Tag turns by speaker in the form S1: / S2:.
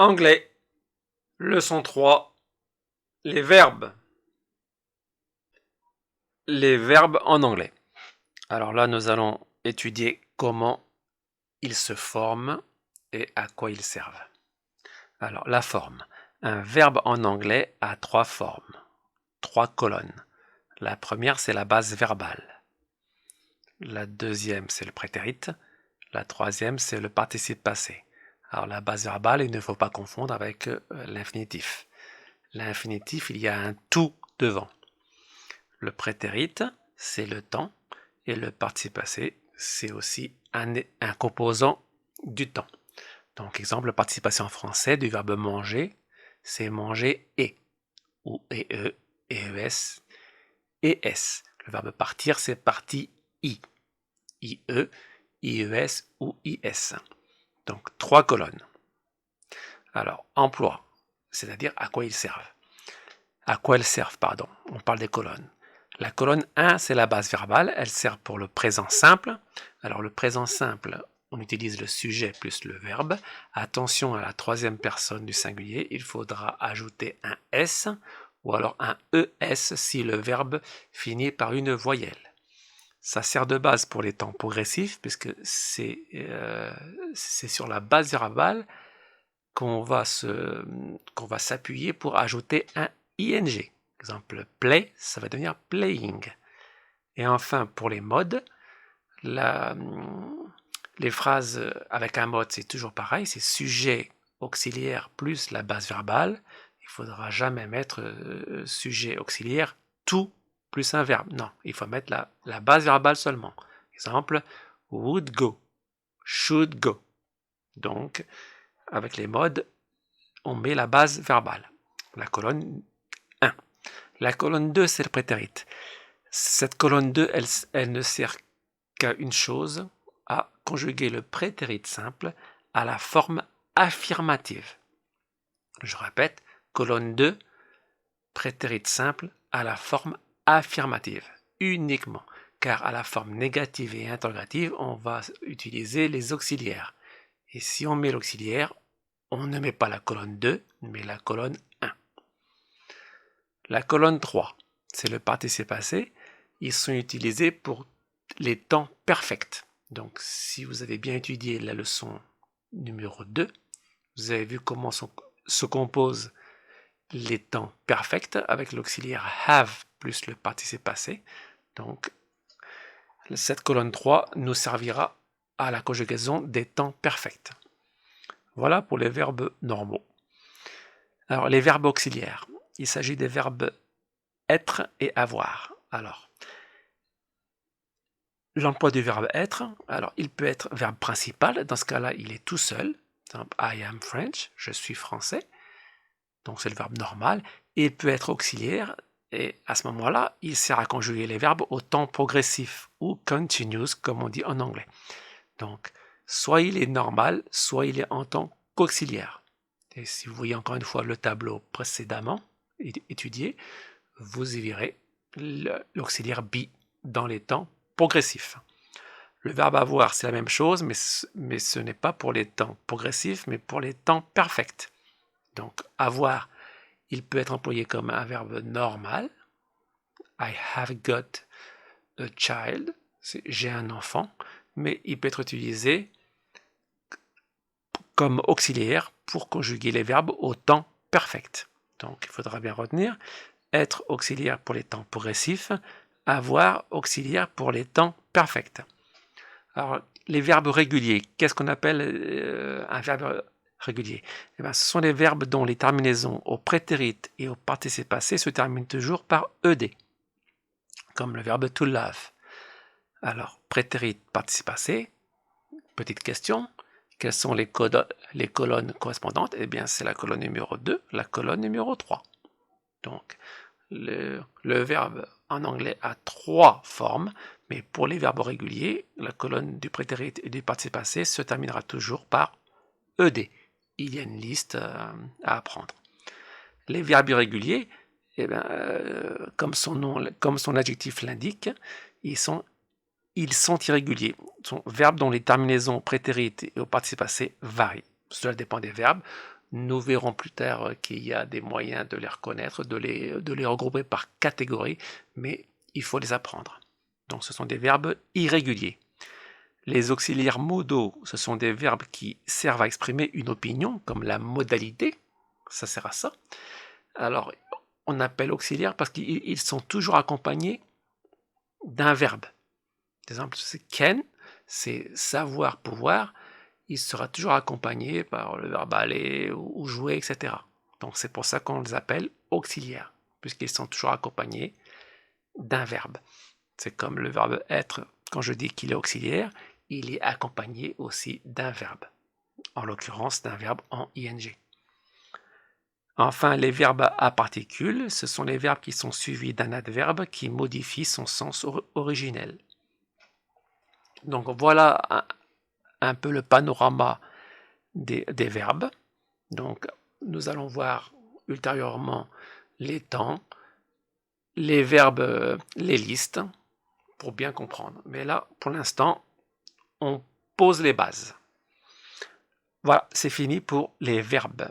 S1: Anglais, leçon 3, les verbes. Les verbes en anglais. Alors là, nous allons étudier comment ils se forment et à quoi ils servent. Alors, la forme. Un verbe en anglais a trois formes, trois colonnes. La première, c'est la base verbale. La deuxième, c'est le prétérit. La troisième, c'est le participe passé. Alors, la base verbale, il ne faut pas confondre avec l'infinitif. L'infinitif, il y a un tout devant. Le prétérit, c'est le temps, et le participe passé, c'est aussi un composant du temps. Donc, exemple, le participe passé en français du verbe manger, c'est manger et, ou e, es, et s. Le verbe partir, c'est parti i, ie, ies ou is. Donc, trois colonnes. Alors, emploi, c'est-à-dire à quoi ils servent. À quoi elles servent, pardon. On parle des colonnes. La colonne 1, c'est la base verbale. Elle sert pour le présent simple. Alors, le présent simple, on utilise le sujet plus le verbe. Attention à la troisième personne du singulier. Il faudra ajouter un S ou alors un ES si le verbe finit par une voyelle. Ça sert de base pour les temps progressifs puisque c'est sur la base verbale qu'on va s'appuyer pour ajouter un ing. Exemple, play, ça va devenir playing. Et enfin, pour les modes, les phrases avec un mode, c'est toujours pareil, c'est sujet auxiliaire plus la base verbale. Il ne faudra jamais mettre sujet auxiliaire tout plus un verbe. Non, il faut mettre la base verbale seulement. Exemple, would go, should go. Donc, avec les modes, on met la base verbale, la colonne 1. La colonne 2, c'est le prétérit. Cette colonne 2, elle ne sert qu'à une chose, à conjuguer le prétérit simple à la forme affirmative. Je répète, colonne 2, prétérit simple à la forme affirmative, uniquement, car à la forme négative et interrogative, on va utiliser les auxiliaires. Et si on met l'auxiliaire, on ne met pas la colonne 2, mais la colonne 1. La colonne 3, c'est le participe passé. Ils sont utilisés pour les temps perfects. Donc, si vous avez bien étudié la leçon numéro 2, vous avez vu comment se composent les temps perfects avec l'auxiliaire have plus le participe passé. Donc, cette colonne 3 nous servira à la conjugaison des temps perfects. Voilà pour les verbes normaux. Alors, les verbes auxiliaires. Il s'agit des verbes être et avoir. Alors, l'emploi du verbe être, alors il peut être verbe principal, dans ce cas-là, il est tout seul. Par exemple, I am French, je suis français. Donc c'est le verbe normal. Et il peut être auxiliaire, et à ce moment-là, il sert à conjuguer les verbes au temps progressif, ou continuous, comme on dit en anglais. Donc, soit il est normal, soit il est en temps qu'auxiliaire. Et si vous voyez encore une fois le tableau précédemment étudié, vous y verrez l'auxiliaire be dans les temps progressifs. Le verbe avoir, c'est la même chose, mais ce n'est pas pour les temps progressifs, mais pour les temps perfects. Donc, avoir, il peut être employé comme un verbe normal. I have got a child. J'ai un enfant. Mais il peut être utilisé comme auxiliaire pour conjuguer les verbes au temps perfect. Donc, il faudra bien retenir être auxiliaire pour les temps progressifs, avoir auxiliaire pour les temps perfects. Alors, les verbes réguliers, qu'est-ce qu'on appelle un verbe régulier? Eh bien, ce sont les verbes dont les terminaisons au prétérit et au participe passé se terminent toujours par ed, comme le verbe to love. Alors, prétérit, participe passé, petite question, quelles sont les colonnes correspondantes? Eh bien, c'est la colonne numéro 2, la colonne numéro 3. Donc, le verbe en anglais a trois formes, mais pour les verbes réguliers, la colonne du prétérit et du participe passé se terminera toujours par ed. Il y a une liste à apprendre. Les verbes irréguliers, eh bien, comme son adjectif l'indique, ils sont irréguliers. Ce sont verbes dont les terminaisons au prétérit et au participe passé varient. Cela dépend des verbes. Nous verrons plus tard qu'il y a des moyens de les reconnaître, de les regrouper par catégorie, mais il faut les apprendre. Donc ce sont des verbes irréguliers. Les auxiliaires modaux, ce sont des verbes qui servent à exprimer une opinion, comme la modalité, ça sert à ça. Alors, on appelle auxiliaires parce qu'ils sont toujours accompagnés d'un verbe. Par exemple, c'est ken, c'est savoir, pouvoir, il sera toujours accompagné par le verbe aller ou jouer, etc. Donc c'est pour ça qu'on les appelle auxiliaires, puisqu'ils sont toujours accompagnés d'un verbe. C'est comme le verbe être, quand je dis qu'il est auxiliaire, il est accompagné aussi d'un verbe, en l'occurrence d'un verbe en ing. Enfin, les verbes à particules, ce sont les verbes qui sont suivis d'un adverbe qui modifie son sens originel. Donc voilà un peu le panorama des verbes. Donc nous allons voir ultérieurement les temps, les verbes, les listes, pour bien comprendre. Mais là, pour l'instant, on pose les bases. Voilà, c'est fini pour les verbes.